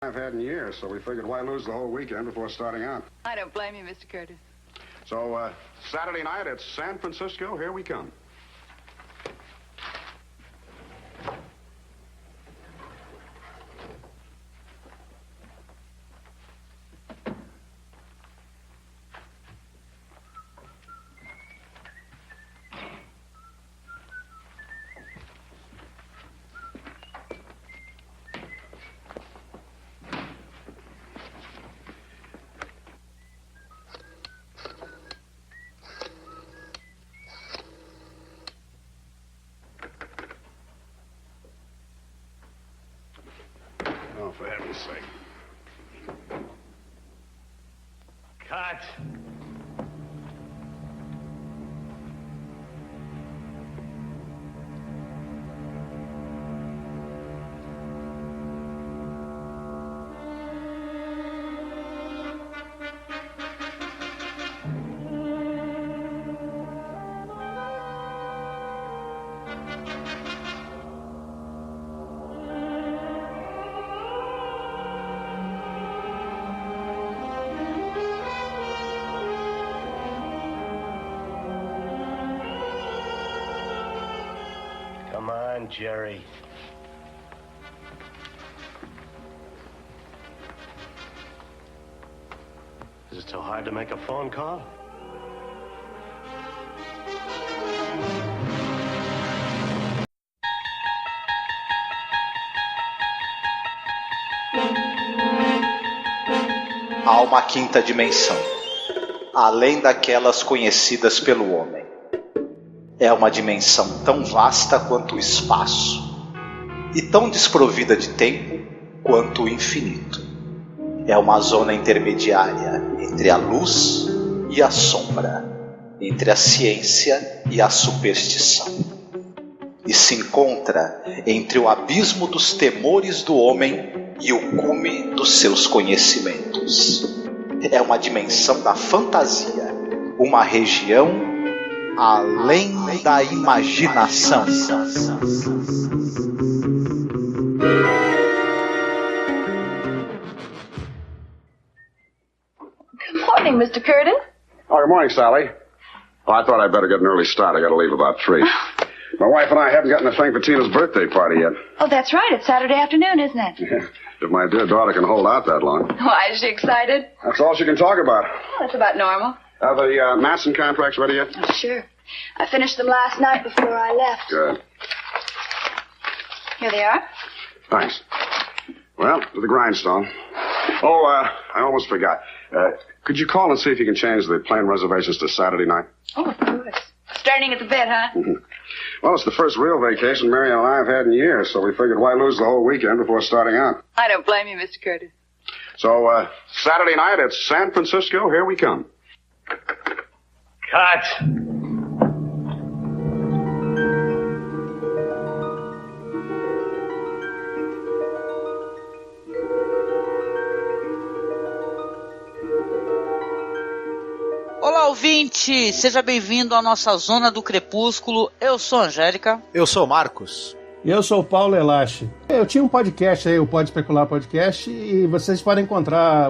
I've had in years, so we figured why lose the whole weekend before starting out. I don't blame you, Mr. Curtis. So, Saturday night, it's San Francisco, here we come. Oh, for heaven's sake. Cut. Come on, Jerry. Is it so hard to make a phone call? Há uma quinta dimensão, além daquelas conhecidas pelo homem. É uma dimensão tão vasta quanto o espaço, e tão desprovida de tempo quanto o infinito. É uma zona intermediária entre a luz e a sombra, entre a ciência e a superstição. E se encontra entre o abismo dos temores do homem e o cume dos seus conhecimentos. É uma dimensão da fantasia, uma região além da imaginação. Good morning, Mr. Curtis. Oh, good morning, Sally. Oh, I thought I'd better get an early start. I gotta leave about 3. My wife and I haven't gotten a thing for Tina's birthday party yet. Oh, that's right. It's Saturday afternoon, isn't it? If my dear daughter can hold out that long. Why, is she excited? That's all she can talk about. Well, that's about normal. Are the Masson contracts ready yet? Oh, sure. I finished them last night before I left. Good. Here they are. Thanks. Well, to the grindstone. Oh, I almost forgot. Could you call and see if you can change the plane reservations to Saturday night? Oh, of course. Starting at the bed, huh? Well, it's the first real vacation Marion and I have had in years, so we figured why lose the whole weekend before starting out. I don't blame you, Mr. Curtis. So, Saturday night, it's San Francisco, here we come. Cut. Olá, ouvinte! Seja bem-vindo à nossa Zona do Crepúsculo. Eu sou a Angélica. Eu sou o Marcos. E eu sou o Paulo Elache. Eu tinha um podcast aí, o Pode Especular Podcast, e vocês podem encontrar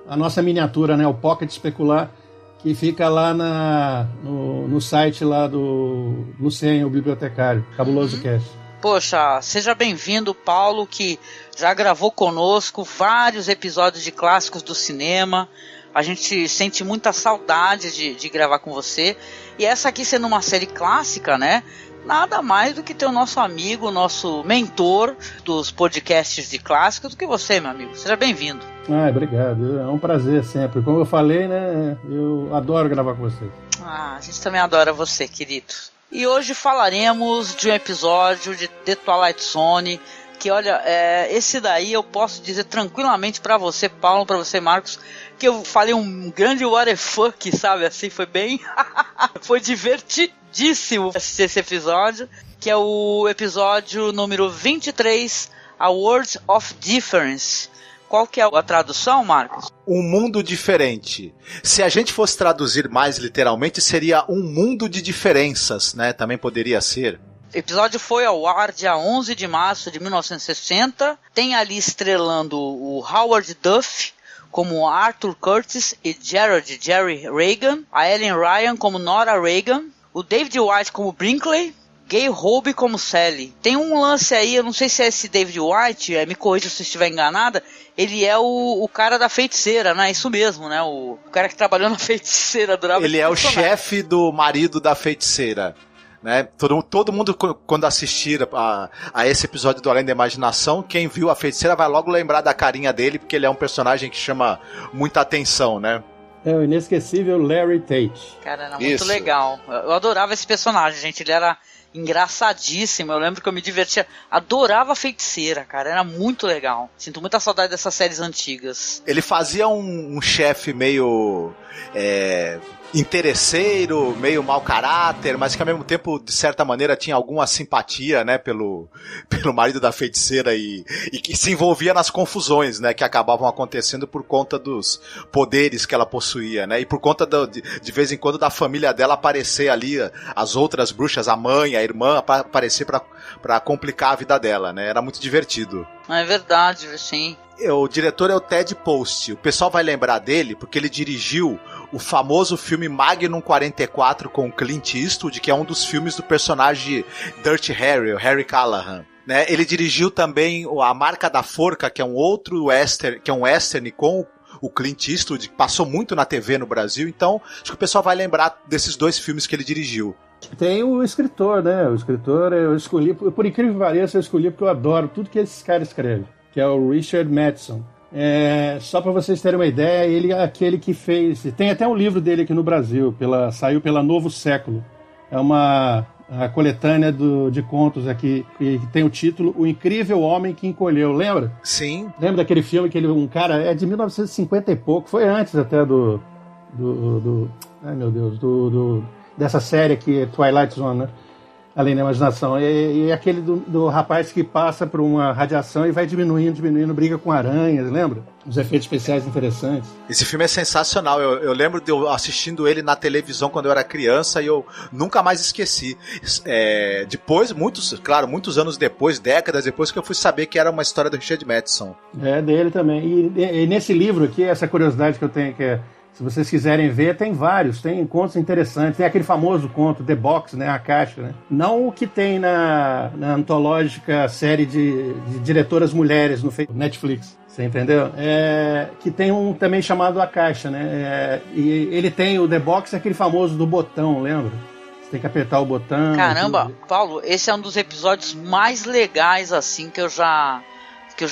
a nossa miniatura, né, o Pocket Especular, que fica lá no site lá do Lucien, o bibliotecário, Cabuloso Cast. Poxa, seja bem-vindo, Paulo, que já gravou conosco vários episódios de clássicos do cinema. A gente sente muita saudade de gravar com você. E essa aqui sendo uma série clássica, né? Nada mais do que ter o nosso amigo, nosso mentor dos podcasts de clássicos do que você, meu amigo. Seja bem-vindo. Obrigado. É um prazer sempre. Como eu falei, né? Eu adoro gravar com você. A gente também adora você, querido. E hoje falaremos de um episódio de The Twilight Zone, que olha, esse daí eu posso dizer tranquilamente pra você, Paulo, pra você, Marcos, que eu falei um grande what the fuck, sabe, assim, foi bem foi divertidíssimo assistir esse episódio, que é o episódio número 23, A World of Difference. Qual que é a tradução, Marcos? Um mundo diferente. Se a gente fosse traduzir mais literalmente, seria um mundo de diferenças, né? Também poderia ser. O episódio foi ao ar dia 11 de março de 1960. Tem ali estrelando o Howard Duff como Arthur Curtis e Jerry Reagan, a Ellen Ryan como Nora Reagan, o David White como Brinkley, Gay Hobe como Sally. Tem um lance aí, eu não sei se é esse David White, me corrija se eu estiver enganada, ele é o cara da feiticeira, né? Isso mesmo, né? O cara que trabalhou na feiticeira durante. Ele é o chefe do marido da feiticeira. Né? Todo mundo, quando assistir a esse episódio do Além da Imaginação, quem viu a feiticeira vai logo lembrar da carinha dele, porque ele é um personagem que chama muita atenção, né? É o inesquecível Larry Tate. Cara, era muito legal. Eu adorava esse personagem, gente. Ele era engraçadíssimo. Eu lembro que eu me divertia. Adorava a feiticeira, cara. Era muito legal. Sinto muita saudade dessas séries antigas. Ele fazia um chefe meio interesseiro, meio mau caráter, mas que ao mesmo tempo, de certa maneira, tinha alguma simpatia, né, pelo marido da feiticeira e que se envolvia nas confusões, né, que acabavam acontecendo por conta dos poderes que ela possuía, né, e por conta de vez em quando da família dela aparecer ali, as outras bruxas, a mãe, a irmã, aparecer pra complicar a vida dela, né, era muito divertido. É verdade, sim. O diretor é o Ted Post. O pessoal vai lembrar dele porque ele dirigiu o famoso filme Magnum 44 com Clint Eastwood, que é um dos filmes do personagem Dirty Harry, o Harry Callahan. Né? Ele dirigiu também A Marca da Forca, que é um outro western, que é um western com o Clint Eastwood, que passou muito na TV no Brasil. Então, acho que o pessoal vai lembrar desses dois filmes que ele dirigiu. Tem o escritor, né? O escritor eu escolhi, por incrível que pareça, eu escolhi porque eu adoro tudo que esses caras escrevem, que é o Richard Matheson. Só para vocês terem uma ideia, ele é aquele que fez... Tem até um livro dele aqui no Brasil, saiu pela Novo Século. É uma coletânea de contos aqui, que tem o título O Incrível Homem que Encolheu, lembra? Sim. Lembra daquele filme que um cara é de 1950 e pouco, foi antes até ai meu Deus, dessa série aqui, Twilight Zone, né? Além da Imaginação. E aquele do rapaz que passa por uma radiação e vai diminuindo, briga com aranhas, lembra? Os efeitos especiais interessantes. Esse filme é sensacional. Eu lembro de eu assistindo ele na televisão quando eu era criança e eu nunca mais esqueci. Depois, muitos anos depois, décadas depois, que eu fui saber que era uma história do Richard Matheson. É, dele também. E nesse livro aqui, essa curiosidade que eu tenho, que é, se vocês quiserem ver, tem vários, tem contos interessantes. Tem aquele famoso conto, The Box, né, a caixa, né? Não o que tem na antológica série de diretoras mulheres no Netflix, você entendeu? Que tem um também chamado A Caixa, né? E ele tem o The Box, aquele famoso do botão, lembra? Você tem que apertar o botão. Caramba, Paulo, esse é um dos episódios mais legais, assim, que eu já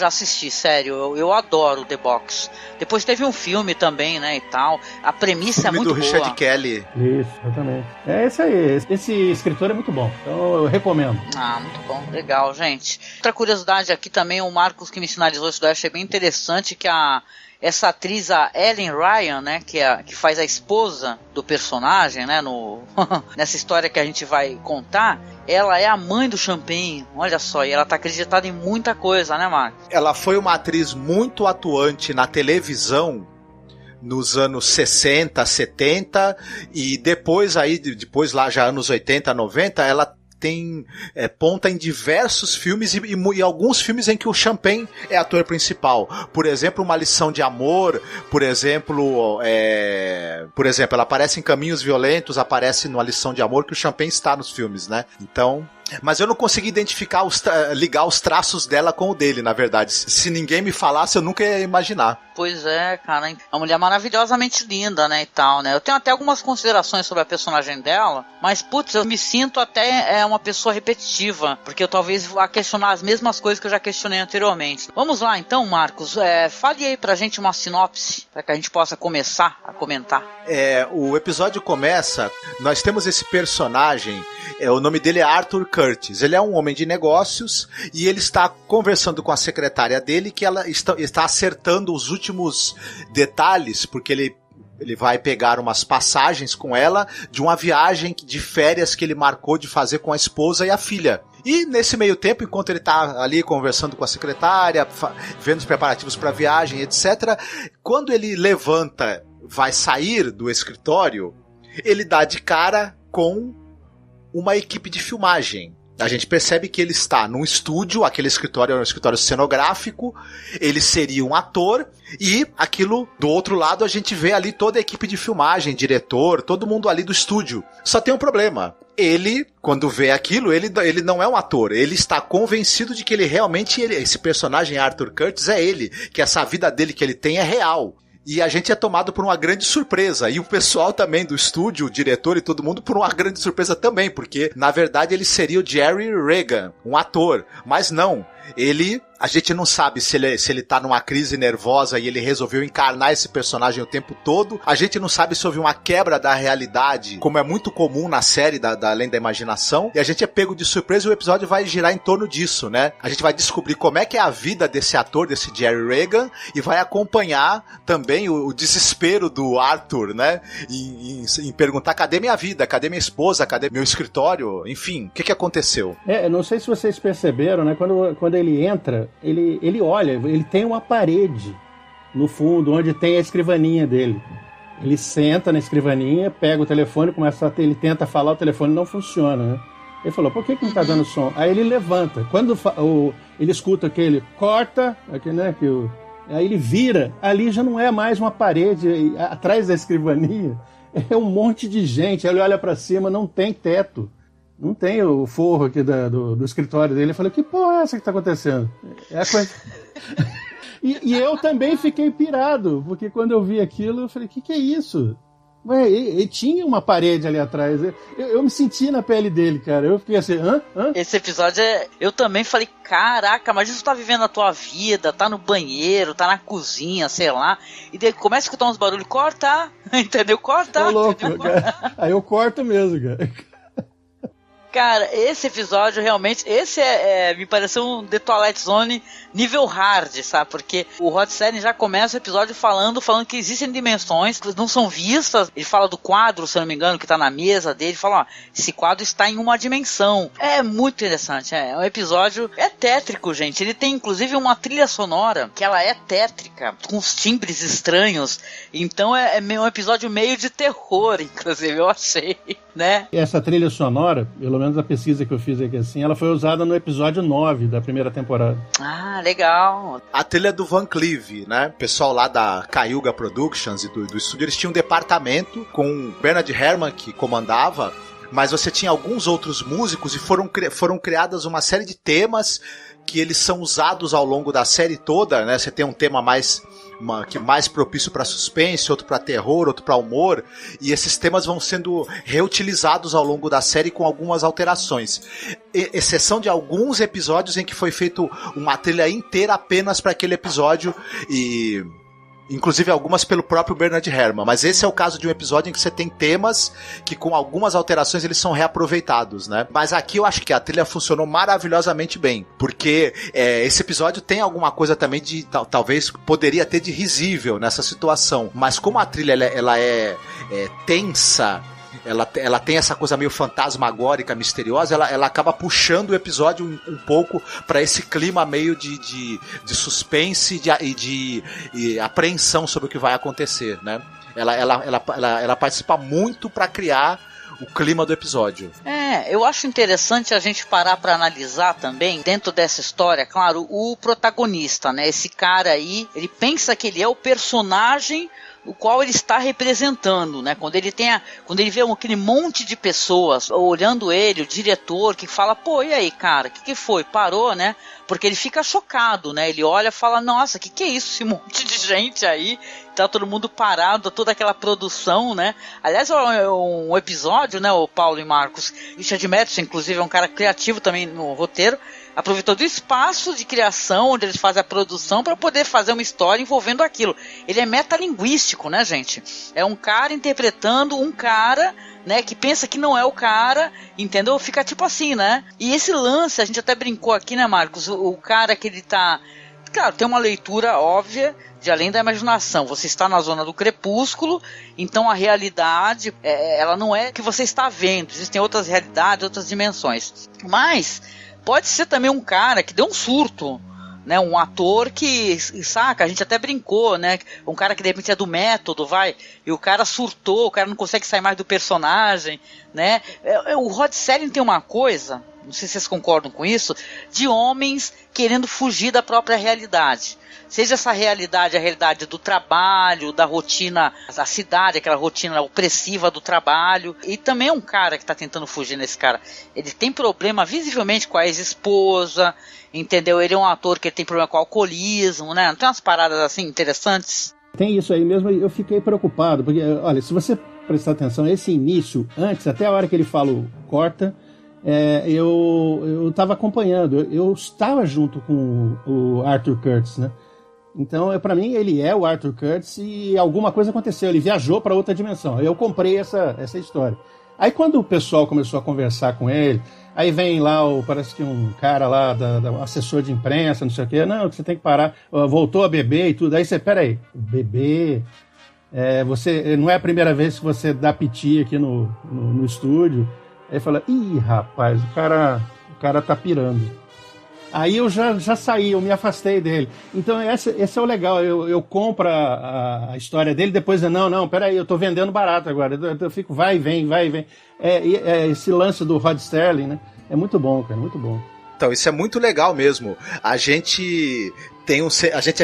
assisti, sério, eu adoro The Box. Depois teve um filme também, né, e tal. A premissa é muito boa. O filme do Richard Kelly. Isso, exatamente. É esse aí, esse escritor é muito bom, então eu recomendo. Ah, muito bom, legal, gente. Outra curiosidade aqui também, o Marcos que me sinalizou isso daí, achei bem interessante, que essa atriz, a Ellen Ryan, né, que faz a esposa do personagem, né, nessa história que a gente vai contar, ela é a mãe do Champagne, olha só, e ela tá acreditada em muita coisa, né, Marcos? Ela foi uma atriz muito atuante na televisão nos anos 60, 70 e depois lá já anos 80, 90, ela tem ponta em diversos filmes e alguns filmes em que o Champagne é ator principal. Por exemplo, Uma Lição de Amor, por exemplo, ela aparece em Caminhos Violentos, aparece numa Lição de Amor, que o Champagne está nos filmes, né? Então... Mas eu não consegui ligar os traços dela com o dele, na verdade. Se ninguém me falasse, eu nunca ia imaginar. Pois é, cara. É uma mulher maravilhosamente linda, né, e tal, né. Eu tenho até algumas considerações sobre a personagem dela, mas, putz, eu me sinto até uma pessoa repetitiva, porque eu talvez vá questionar as mesmas coisas que eu já questionei anteriormente. Vamos lá, então, Marcos. Fale aí pra gente uma sinopse, para que a gente possa começar a comentar. O episódio começa, nós temos esse personagem, o nome dele é Arthur Curtis. Ele é um homem de negócios e ele está conversando com a secretária dele, que ela está acertando os últimos detalhes, porque ele vai pegar umas passagens com ela de uma viagem de férias que ele marcou de fazer com a esposa e a filha. E nesse meio tempo, enquanto ele está ali conversando com a secretária, vendo os preparativos para a viagem, etc., quando ele levanta, vai sair do escritório, ele dá de cara com uma equipe de filmagem. A gente percebe que ele está num estúdio, aquele escritório é um escritório cenográfico, ele seria um ator, e aquilo, do outro lado, a gente vê ali toda a equipe de filmagem, diretor, todo mundo ali do estúdio. Só tem um problema. Ele, quando vê aquilo, ele não é um ator. Ele está convencido de que ele realmente, esse personagem Arthur Curtis é ele, que essa vida dele que ele tem é real. E a gente é tomado por uma grande surpresa. E o pessoal também do estúdio, o diretor e todo mundo, por uma grande surpresa também. Porque, na verdade, ele seria o Jerry Regan, um ator. Mas não. A gente não sabe se ele tá numa crise nervosa e ele resolveu encarnar esse personagem o tempo todo. A gente não sabe se houve uma quebra da realidade, como é muito comum na série da Além da Imaginação. E a gente é pego de surpresa e o episódio vai girar em torno disso, né? A gente vai descobrir como é que é a vida desse ator, desse Jerry Regan, e vai acompanhar também o desespero do Arthur, né? Em perguntar, cadê minha vida? Cadê minha esposa? Cadê meu escritório? Enfim, o que aconteceu? Não sei se vocês perceberam, né? Quando ele entra, ele olha, ele tem uma parede no fundo, onde tem a escrivaninha dele. Ele senta na escrivaninha, pega o telefone, ele tenta falar, o telefone não funciona, né? Ele falou, por que não tá dando som? Aí ele levanta. Quando ele escuta aquele corta, né, aí ele vira, ali já não é mais uma parede, atrás da escrivaninha é um monte de gente. Aí ele olha pra cima, não tem teto. Não tem o forro aqui do escritório dele. Eu falei, que porra é essa que tá acontecendo? É a coisa... e eu também fiquei pirado, porque quando eu vi aquilo, eu falei, que é isso? Ué, ele tinha uma parede ali atrás. Eu me senti na pele dele, cara. Eu fiquei assim, hã? Esse episódio eu também falei, caraca, mas isso tá vivendo a tua vida, tá no banheiro, tá na cozinha, sei lá. E daí começa a escutar uns barulhos, corta, entendeu? Corta. Tô louco, cara. Aí eu corto mesmo, cara. Cara, esse episódio realmente, me pareceu um The Twilight Zone nível hard, sabe? Porque o Rod Serling já começa o episódio falando que existem dimensões que não são vistas. Ele fala do quadro, se eu não me engano, que tá na mesa dele. Ele fala, ó, esse quadro está em uma dimensão. É muito interessante, é um episódio, é tétrico, gente. Ele tem, inclusive, uma trilha sonora que ela é tétrica, com uns timbres estranhos. Então é um episódio meio de terror, inclusive, eu achei, né? Essa trilha sonora, pelo menos a pesquisa que eu fiz aqui assim, ela foi usada no episódio 9 da primeira temporada. Ah, legal. A trilha do Van Cleef, né? O pessoal lá da Cayuga Productions e do estúdio, eles tinham um departamento com o Bernard Herrmann que comandava, mas você tinha alguns outros músicos e foram criadas uma série de temas que eles são usados ao longo da série toda, né? Você tem um tema mais propício para suspense, outro para terror, outro para humor, e esses temas vão sendo reutilizados ao longo da série com algumas alterações, exceção de alguns episódios em que foi feito uma trilha inteira apenas para aquele episódio, e inclusive algumas pelo próprio Bernard Herrmann, mas esse é o caso de um episódio em que você tem temas que com algumas alterações eles são reaproveitados, né? Mas aqui eu acho que a trilha funcionou maravilhosamente bem, porque esse episódio tem alguma coisa também de, talvez poderia ter de risível nessa situação, mas como a trilha ela é tensa, ela tem essa coisa meio fantasmagórica, misteriosa, ela acaba puxando o episódio um pouco para esse clima meio de suspense e de apreensão sobre o que vai acontecer, né? Ela participa muito para criar o clima do episódio. Eu acho interessante a gente parar para analisar também, dentro dessa história, claro, o protagonista, né? Esse cara aí, ele pensa que ele é o personagem o qual ele está representando, né? Quando ele vê aquele monte de pessoas olhando ele, o diretor que fala, pô, e aí, cara, o que foi? Parou, né? Porque ele fica chocado, né? Ele olha e fala, nossa, que é isso? Esse monte de gente aí, tá todo mundo parado, toda aquela produção, né? Aliás, é um episódio, né, o Paulo e Marcos, Richard Madison, inclusive, é um cara criativo também no roteiro, aproveitou do espaço de criação onde eles fazem a produção para poder fazer uma história envolvendo aquilo. Ele é metalinguístico, né, gente? É um cara interpretando um cara, né, que pensa que não é o cara, entendeu? Fica tipo assim, né? E esse lance, a gente até brincou aqui, né, Marcos? O cara que ele tá... Claro, tem uma leitura óbvia de Além da Imaginação. Você está na zona do crepúsculo, então a realidade, ela não é o que você está vendo. Existem outras realidades, outras dimensões. Mas pode ser também um cara que deu um surto, né? Um ator que, saca, a gente até brincou, né? Um cara que de repente é do método, e o cara surtou, o cara não consegue sair mais do personagem, né? O Rod Serling tem uma coisa, não sei se vocês concordam com isso, de homens querendo fugir da própria realidade. Seja essa realidade a realidade do trabalho, da rotina da cidade, aquela rotina opressiva do trabalho. E também é um cara que está tentando fugir nesse cara. Ele tem problema visivelmente com a ex-esposa, entendeu? Ele é um ator que tem problema com o alcoolismo, né? Não tem umas paradas assim interessantes? Tem isso aí mesmo, eu fiquei preocupado, porque, olha, se você prestar atenção, esse início, antes, até a hora que ele fala o corta, eu estava acompanhando, eu estava junto com o Arthur Curtis, né? Então, para mim, ele é o Arthur Curtis e alguma coisa aconteceu, ele viajou para outra dimensão. Eu comprei essa história. Aí, quando o pessoal começou a conversar com ele, aí vem lá, parece que um cara lá, da assessor de imprensa, não sei o quê, não, você tem que parar, voltou a beber e tudo. Aí você, peraí, beber... você, não é a primeira vez que você dá piti aqui no estúdio. Aí fala, ih, rapaz, o cara tá pirando. Aí eu já saí, eu me afastei dele. Então esse é o legal, eu compro a história dele, depois não, peraí, eu tô vendendo barato agora. Eu fico, vai e vem. Esse lance do Rod Serling, né? É muito bom, cara, muito bom. Então, isso é muito legal mesmo. A gente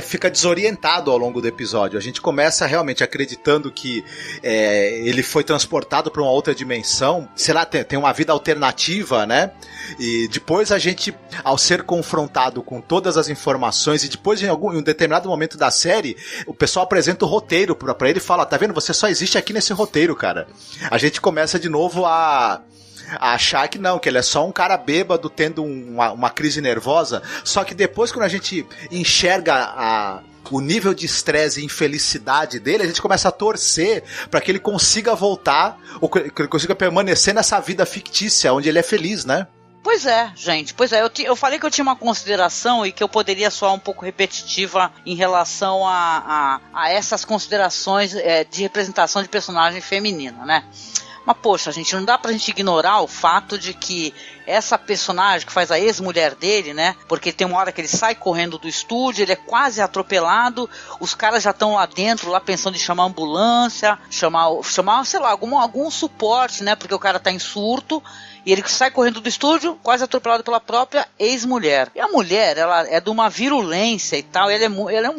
fica desorientado ao longo do episódio. A gente começa realmente acreditando que ele foi transportado para uma outra dimensão, sei lá, tem uma vida alternativa, né? E depois a gente, ao ser confrontado com todas as informações, e depois em um determinado momento da série, o pessoal apresenta o roteiro para ele e fala, tá vendo? Você só existe aqui nesse roteiro, cara. A gente começa de novo a achar que não, que ele é só um cara bêbado tendo uma crise nervosa, só que depois quando a gente enxerga o nível de estresse e infelicidade dele, a gente começa a torcer para que ele consiga voltar, ou que ele consiga permanecer nessa vida fictícia, onde ele é feliz, né? Pois é, gente, eu falei que eu tinha uma consideração e que eu poderia soar um pouco repetitiva em relação a essas considerações de representação de personagem feminina, né? Mas, poxa, gente, não dá pra gente ignorar o fato de que essa personagem que faz a ex-mulher dele, né? Porque tem uma hora que ele sai correndo do estúdio, ele é quase atropelado, os caras já estão lá dentro, lá pensando em chamar a ambulância, chamar sei lá, algum suporte, né? Porque o cara tá em surto, e ele sai correndo do estúdio, quase atropelado pela própria ex-mulher. E a mulher, ela é de uma virulência e tal, ele é um...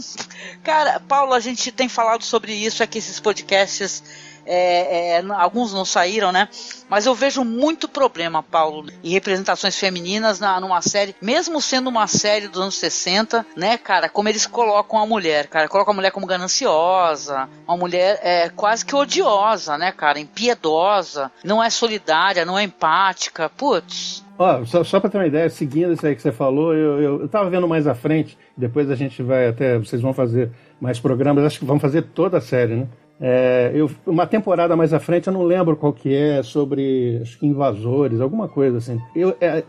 Cara, Paulo, a gente tem falado sobre isso aqui, esses podcasts... alguns não saíram, né? Mas eu vejo muito problema, Paulo, em representações femininas numa série, mesmo sendo uma série dos anos 60, né, cara? Como eles colocam a mulher, cara, colocam a mulher como gananciosa, uma mulher quase que odiosa, né, cara? Impiedosa, não é solidária, não é empática, putz. Só pra ter uma ideia, seguindo isso aí que você falou, eu tava vendo mais à frente, depois a gente vai vocês vão fazer mais programas, acho que vão fazer toda a série, né? Uma temporada mais à frente, eu não lembro qual que é, sobre, acho que invasores, alguma coisa assim.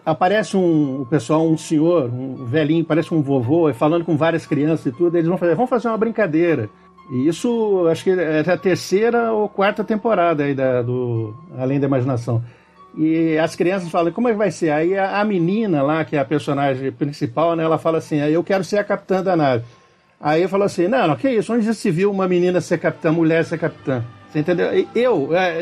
Aparece um pessoal, um senhor, um velhinho, parece um vovô, falando com várias crianças e tudo, eles vão fazer uma brincadeira. E isso, acho que é a terceira ou quarta temporada aí do Além da Imaginação. E as crianças falam, como é que vai ser? Aí a menina lá, que é a personagem principal, né, ela fala assim, eu quero ser a capitã da nave. Aí eu falo assim, não, que isso? Onde já se viu uma menina ser capitã, mulher ser capitã? Você entendeu?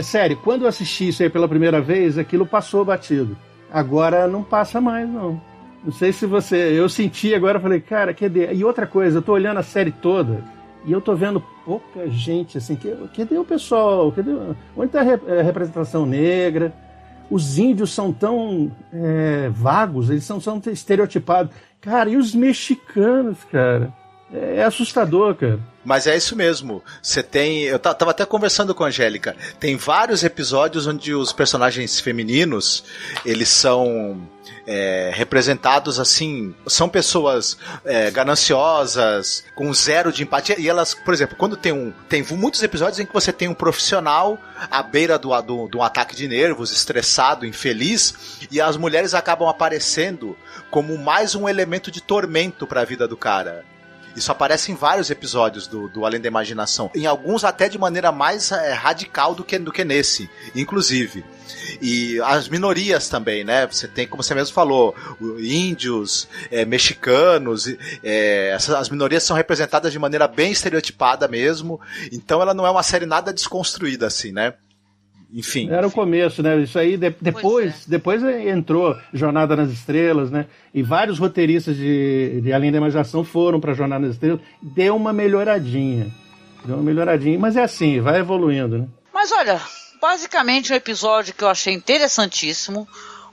Sério, quando eu assisti isso aí pela primeira vez, aquilo passou batido. Agora não passa mais, não. Não sei se eu senti agora, eu falei, cara, cadê? E outra coisa, eu tô olhando a série toda e eu tô vendo pouca gente, assim, cadê o pessoal? Onde tá a representação negra? Os índios são tão vagos, eles são tão estereotipados. Cara, e os mexicanos, cara? É assustador, cara. Mas é isso mesmo. Você tem... Eu tava até conversando com a Angélica. Tem vários episódios onde os personagens femininos, eles são representados assim... São pessoas gananciosas, com zero de empatia. E elas, por exemplo, quando tem muitos episódios em que você tem um profissional à beira de um ataque de nervos, estressado, infeliz, e as mulheres acabam aparecendo como mais um elemento de tormento para a vida do cara. Isso aparece em vários episódios do Além da Imaginação. Em alguns até de maneira mais radical do que nesse, inclusive. E as minorias também, né? Você tem, como você mesmo falou, índios, mexicanos, as minorias são representadas de maneira bem estereotipada mesmo. Então ela não é uma série nada desconstruída assim, né? enfim. Era o começo, né? Isso aí, depois entrou Jornada nas Estrelas, né? E vários roteiristas de Além da Imaginação foram para Jornada nas Estrelas. Deu uma melhoradinha, mas é assim, vai evoluindo, né? Mas olha, basicamente um episódio que eu achei interessantíssimo,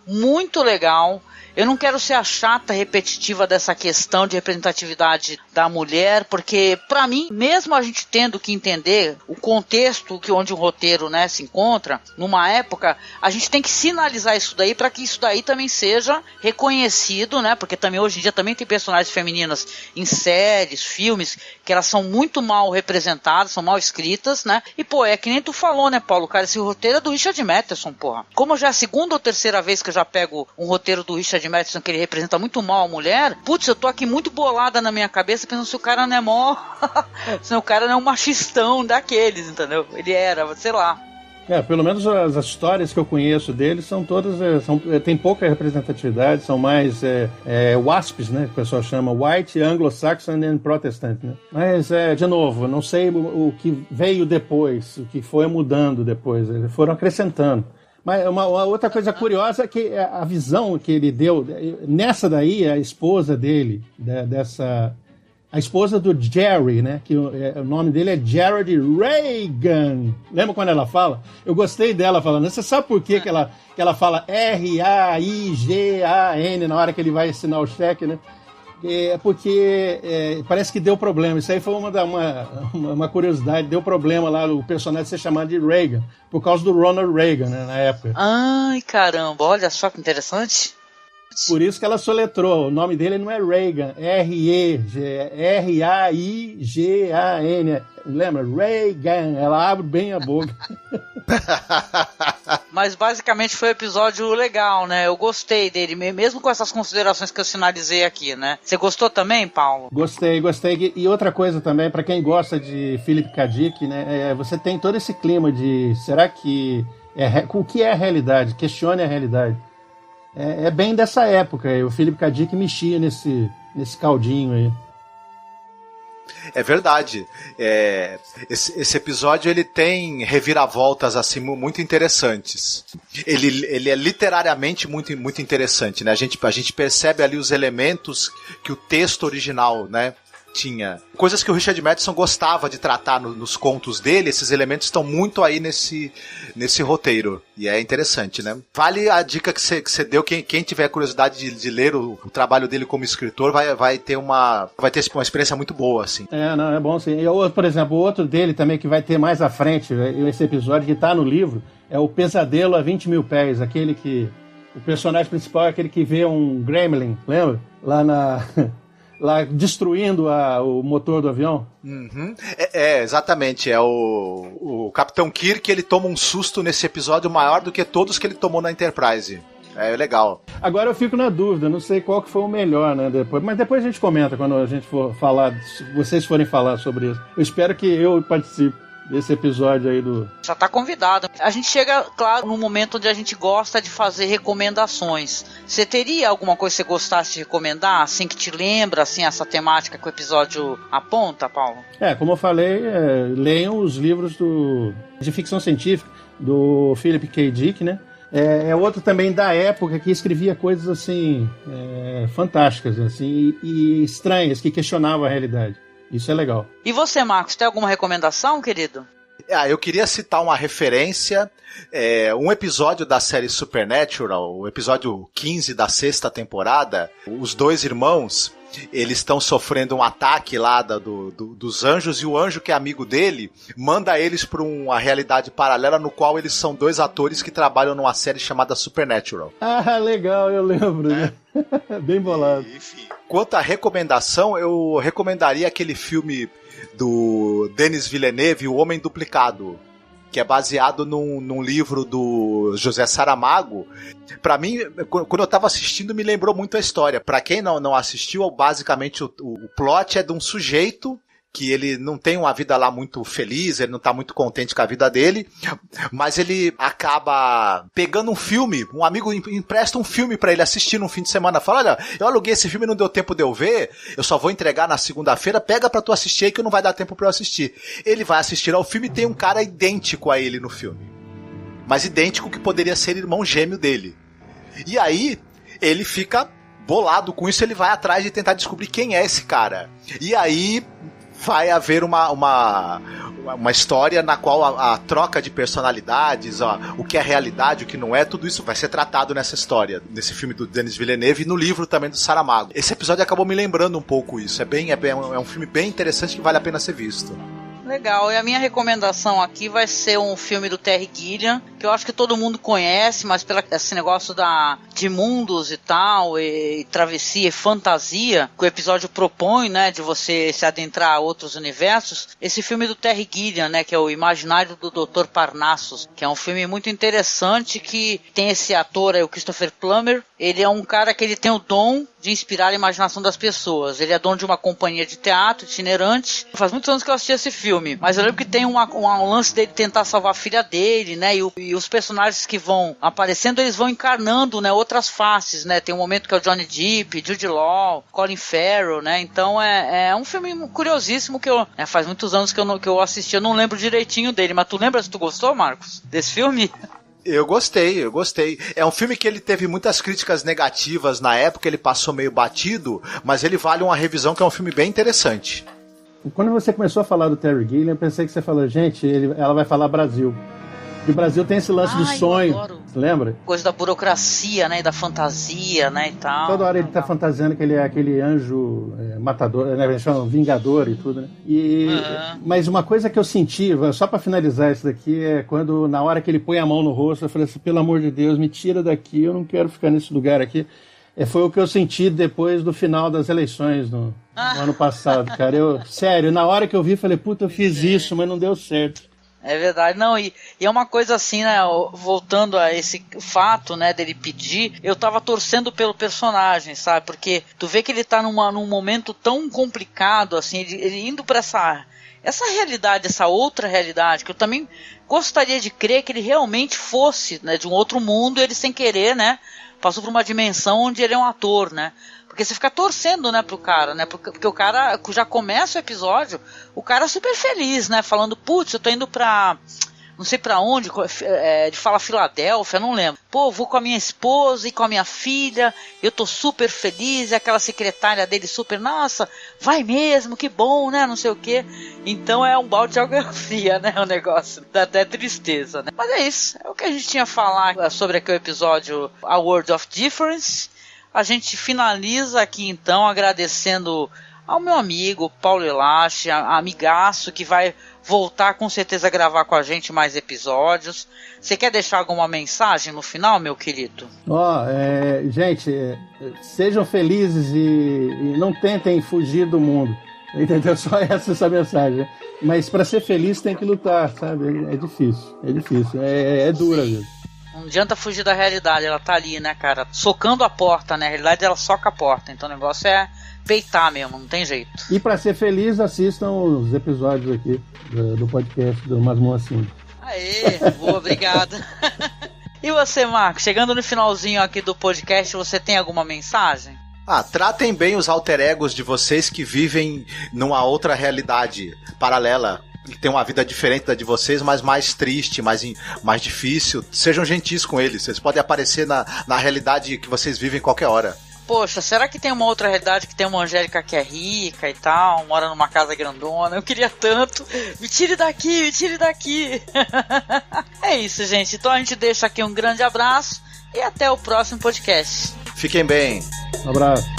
muito legal. Eu não quero ser a chata repetitiva dessa questão de representatividade da mulher, porque, para mim, mesmo a gente tendo que entender o contexto onde o roteiro, né, se encontra, numa época, a gente tem que sinalizar isso daí para que isso daí também seja reconhecido, né, porque também hoje em dia também tem personagens femininas em séries, filmes, que elas são muito mal representadas, são mal escritas, né, e, pô, é que nem tu falou, né, Paulo, cara, esse roteiro é do Richard Matheson, porra. Como já é a segunda ou terceira vez que eu já pego um roteiro do Richard Matheson que ele representa muito mal a mulher, putz, eu tô aqui muito bolada na minha cabeça pensando se o cara não é mó se o cara não é um machistão daqueles, entendeu? Ele era, sei lá. Pelo menos as histórias que eu conheço dele são todas, tem pouca representatividade, são mais WASPs, né, que o pessoal chama, White, Anglo-Saxon and Protestant, né? Mas, de novo, não sei o que veio depois, o que foi mudando depois, eles foram acrescentando. Mas uma outra coisa curiosa é que a visão que ele deu, nessa daí, a esposa dele, a esposa do Jerry, né? Que o nome dele é Jared Reagan. Lembra quando ela fala? Eu gostei dela falando. Você sabe por que ela fala R-A-I-G-A-N na hora que ele vai assinar o cheque, né? Porque parece que deu problema. Isso aí foi uma curiosidade. Deu problema lá, o personagem ser chamado de Reagan, por causa do Ronald Reagan, né, na época. Ai, caramba, olha só que interessante. Por isso que ela soletrou. O nome dele não é Reagan, R-A-I-G-A-N. Lembra? Reagan. Ela abre bem a boca. Mas basicamente foi um episódio legal, né? Eu gostei dele, mesmo com essas considerações que eu sinalizei aqui, né? Você gostou também, Paulo? Gostei. E outra coisa também, para quem gosta de Philip K. Dick, né? Você tem todo esse clima de será que o que é a realidade? Questione a realidade. É bem dessa época. O Philip K. Dick mexia nesse caldinho aí. É verdade. Esse episódio ele tem reviravoltas assim muito interessantes. Ele é literariamente muito, muito interessante, né? A gente percebe ali os elementos que o texto original, né, tinha. Coisas que o Richard Matheson gostava de tratar nos contos dele, esses elementos estão muito aí nesse roteiro. E é interessante, né? Vale a dica que você deu, quem tiver curiosidade de ler o trabalho dele como escritor, vai ter uma experiência muito boa, assim. Não, é bom sim. E, por exemplo, o outro dele também que vai ter mais à frente, esse episódio que tá no livro, é o Pesadelo a 20 mil pés, aquele que o personagem principal é aquele que vê um gremlin, lembra? Lá destruindo o motor do avião. Uhum. Exatamente. É o Capitão Kirk, ele toma um susto nesse episódio maior do que todos que ele tomou na Enterprise. É legal. Agora eu fico na dúvida, não sei qual que foi o melhor, né? Mas depois a gente comenta quando a gente for falar, se vocês forem falar sobre isso. Eu espero que eu participe desse episódio aí do... Já tá convidado. A gente chega, claro, no momento onde a gente gosta de fazer recomendações. Você teria alguma coisa que você gostasse de recomendar, assim, que te lembra, assim, essa temática que o episódio aponta, Paulo? Como eu falei, leiam os livros de ficção científica do Philip K. Dick, né? É outro também da época que escrevia coisas, assim, fantásticas, assim, e estranhas, que questionavam a realidade. Isso é legal. E você, Marcos, tem alguma recomendação, querido? Eu queria citar uma referência, um episódio da série Supernatural, o episódio 15 da 6ª temporada. Os dois irmãos, eles estão sofrendo um ataque lá dos anjos, e o anjo que é amigo dele manda eles para uma realidade paralela no qual eles são dois atores que trabalham numa série chamada Supernatural. Ah, legal, eu lembro, né? Bem bolado. Enfim, quanto à recomendação, eu recomendaria aquele filme do Denis Villeneuve, O Homem Duplicado, que é baseado num livro do José Saramago. Pra mim, quando eu tava assistindo, me lembrou muito a história. Pra quem não assistiu, basicamente o plot é de um sujeito que ele não tem uma vida lá muito feliz, ele não tá muito contente com a vida dele, mas ele acaba pegando um filme, um amigo empresta um filme pra ele assistir no fim de semana, fala, olha, eu aluguei esse filme, não deu tempo de eu ver, eu só vou entregar na segunda-feira, pega pra tu assistir aí que não vai dar tempo pra eu assistir. Ele vai assistir ao filme e tem um cara idêntico a ele no filme. mas idêntico, que poderia ser irmão gêmeo dele. E aí, ele fica bolado com isso, ele vai atrás de tentar descobrir quem é esse cara. E aí vai haver uma história na qual a troca de personalidades, o que é realidade, o que não é, tudo isso vai ser tratado nessa história, nesse filme do Denis Villeneuve e no livro também do Saramago. Esse episódio acabou me lembrando um pouco isso. É um filme bem interessante que vale a pena ser visto. Legal, e a minha recomendação aqui vai ser um filme do Terry Gilliam, que eu acho que todo mundo conhece, mas pelo esse negócio de mundos e tal, e travessia e fantasia, que o episódio propõe, né, de você se adentrar a outros universos. Esse filme do Terry Gilliam, né, que é o Imaginário do Dr. Parnassus, que é um filme muito interessante, que tem esse ator, o Christopher Plummer. Ele é um cara que ele tem o dom de inspirar a imaginação das pessoas. Ele é dono de uma companhia de teatro itinerante. Faz muitos anos que eu assisti esse filme, mas eu lembro que tem um lance dele tentar salvar a filha dele, né? E os personagens que vão aparecendo, eles vão encarnando, né, outras faces, né? Tem um momento que é o Johnny Depp, Jude Law, Colin Farrell, né? Então é um filme curiosíssimo que faz muitos anos que eu assisti. Eu não lembro direitinho dele, mas tu lembra se tu gostou, Marcos, desse filme? Eu gostei. É um filme que ele teve muitas críticas negativas na época, ele passou meio batido, mas ele vale uma revisão, que é um filme bem interessante. Quando você começou a falar do Terry Gilliam, eu pensei que você falou, gente, ela vai falar Brasil. E o Brasil tem esse lance do sonho, você lembra? Coisa da burocracia, né, e da fantasia, né, e tal. Toda hora ele tá fantasiando que ele é aquele anjo matador, né, eles chamam vingador e tudo, né? Mas uma coisa que eu senti, só pra finalizar isso daqui, é quando, na hora que ele põe a mão no rosto, eu falei assim, pelo amor de Deus, me tira daqui, eu não quero ficar nesse lugar aqui. Foi o que eu senti depois do final das eleições no ano passado, cara. Sério, na hora que eu vi, falei, puta, eu fiz isso, mas não deu certo. É verdade, não, e é uma coisa assim, né, voltando a esse fato, né, dele pedir, eu tava torcendo pelo personagem, sabe, porque tu vê que ele tá num momento tão complicado, assim, ele indo pra essa realidade, essa outra realidade, que eu também gostaria de crer que ele realmente fosse, né, de um outro mundo, ele sem querer, né, passou por uma dimensão onde ele é um ator, né. Porque você fica torcendo, né, pro cara, né? Porque o cara já começa o episódio, o cara super feliz, né? Falando, putz, eu tô indo pra não sei pra onde, de fala Filadélfia, não lembro. Pô, vou com a minha esposa e com a minha filha, eu tô super feliz, e aquela secretária dele super, nossa, vai mesmo, que bom, né? Não sei o quê. Então é um balde de água fria, né? O negócio. Dá até tristeza, né? Mas é isso. É o que a gente tinha a falar sobre aquele episódio A World of Difference. A gente finaliza aqui então agradecendo ao meu amigo Paulo Elache, amigaço, que vai voltar com certeza a gravar com a gente mais episódios. Você quer deixar alguma mensagem no final, meu querido? Gente, sejam felizes e não tentem fugir do mundo. Entendeu? Só essa mensagem. Mas para ser feliz tem que lutar, sabe? É difícil, é dura mesmo. Não adianta fugir da realidade, ela tá ali, né, cara? Socando a porta, né? Na realidade, ela soca a porta. Então o negócio é peitar mesmo, não tem jeito. E pra ser feliz, assistam os episódios aqui do podcast do Masmorra assim. Aê, boa, obrigado. E você, Marcos? Chegando no finalzinho aqui do podcast, você tem alguma mensagem? Tratem bem os alter egos de vocês que vivem numa outra realidade paralela, que tem uma vida diferente da de vocês, mas mais triste, mais difícil. Sejam gentis com eles. Eles podem aparecer na realidade que vocês vivem qualquer hora. Poxa, será que tem uma outra realidade que tem uma Angélica que é rica e tal, mora numa casa grandona? Eu queria tanto. Me tire daqui. É isso, gente. Então a gente deixa aqui um grande abraço e até o próximo podcast. Fiquem bem. Um abraço.